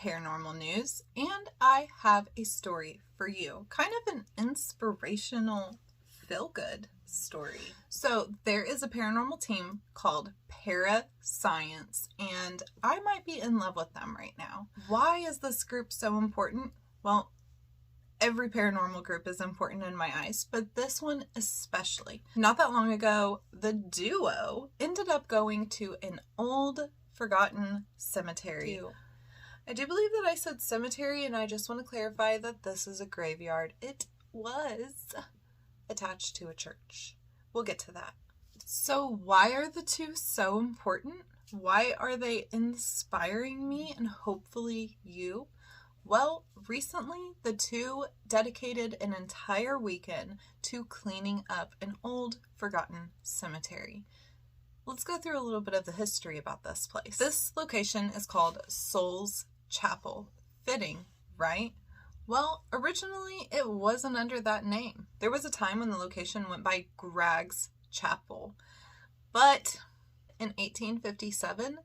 paranormal news, and I have a story for you. Kind of an inspirational, feel-good story. So there is a paranormal team called Parascience, and I might be in love with them right now. Why is this group so important? Well, every paranormal group is important in my eyes, but this one especially. Not that long ago, the duo ended up going to an old, forgotten cemetery. I do believe that I said cemetery, and I just want to clarify that this is a graveyard. It was attached to a church. We'll get to that. So why are the two so important? Why are they inspiring me and hopefully you? Well, recently the two dedicated an entire weekend to cleaning up an old, forgotten cemetery. Let's go through a little bit of the history about this place. This location is called Souls Chapel. Fitting, right? Well, originally it wasn't under that name. There was a time when the location went by Greg's Chapel, but in 1857,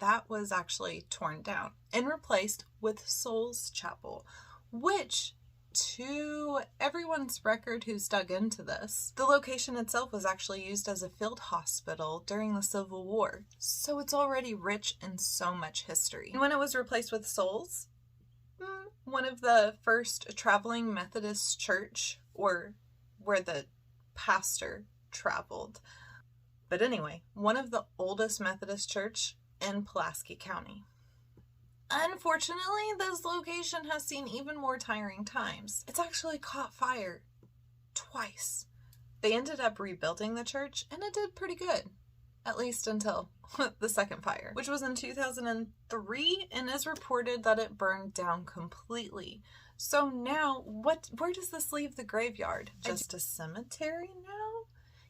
that was actually torn down and replaced with Souls Chapel, which, to everyone's record who's dug into this, the location itself was actually used as a field hospital during the Civil War. So it's already rich in so much history. And when it was replaced with Souls, one of the first traveling Methodist church, or where the pastor traveled. But anyway, one of the oldest Methodist church in Pulaski County. Unfortunately, this location has seen even more tiring times. It's actually caught fire twice. They ended up rebuilding the church, and it did pretty good, at least until the second fire, which was in 2003, and is reported that it burned down completely. So now, where does this leave the graveyard? Just a cemetery now?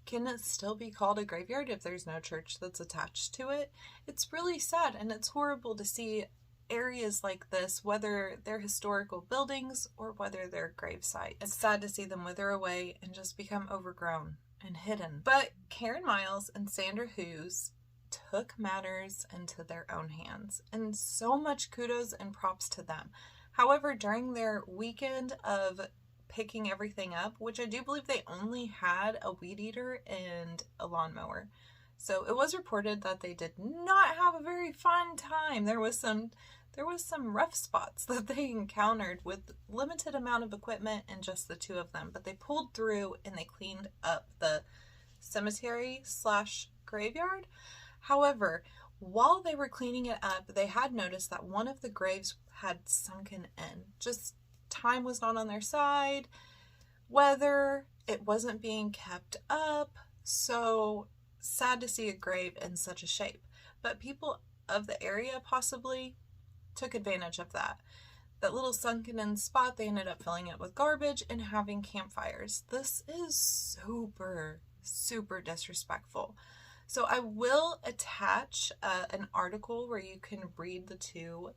Can it still be called a graveyard if there's no church that's attached to it? It's really sad, and it's horrible to see areas like this, whether they're historical buildings or whether they're grave sites. It's sad to see them wither away and just become overgrown and hidden. But Karen Miles and Sandra Hughes took matters into their own hands, and so much kudos and props to them. However, during their weekend of picking everything up, which I do believe they only had a weed eater and a lawnmower, so it was reported that they did not have a very fun time. There was some rough spots that they encountered with limited amount of equipment and just the two of them, but they pulled through and they cleaned up the cemetery / graveyard. However, while they were cleaning it up, they had noticed that one of the graves had sunken in. Just time was not on their side, weather, it wasn't being kept up, so sad to see a grave in such a shape. But people of the area possibly took advantage of that. That little sunken in spot, they ended up filling it with garbage and having campfires. This is super, super disrespectful. So I will attach an article where you can read the two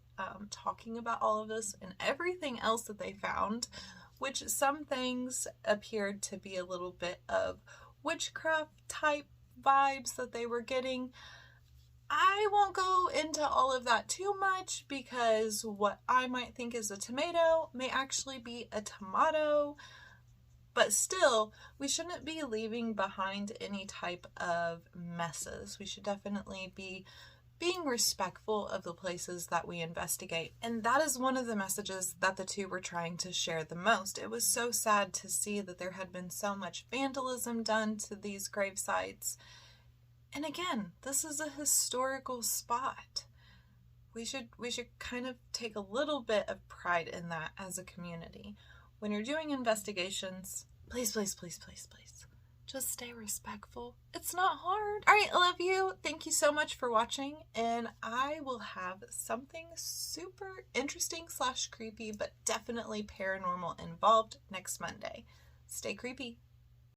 talking about all of this and everything else that they found, which some things appeared to be a little bit of witchcraft type vibes that they were getting. I won't go into all of that too much, because what I might think is a tomato may actually be a tomato. But still, we shouldn't be leaving behind any type of messes. We should definitely be being respectful of the places that we investigate. And that is one of the messages that the two were trying to share the most. It was so sad to see that there had been so much vandalism done to these grave sites. And again, this is a historical spot. We should kind of take a little bit of pride in that as a community. When you're doing investigations, please, please, please, please, please, just stay respectful. It's not hard. All right, I love you. Thank you so much for watching, and I will have something super interesting / creepy, but definitely paranormal involved next Monday. Stay creepy.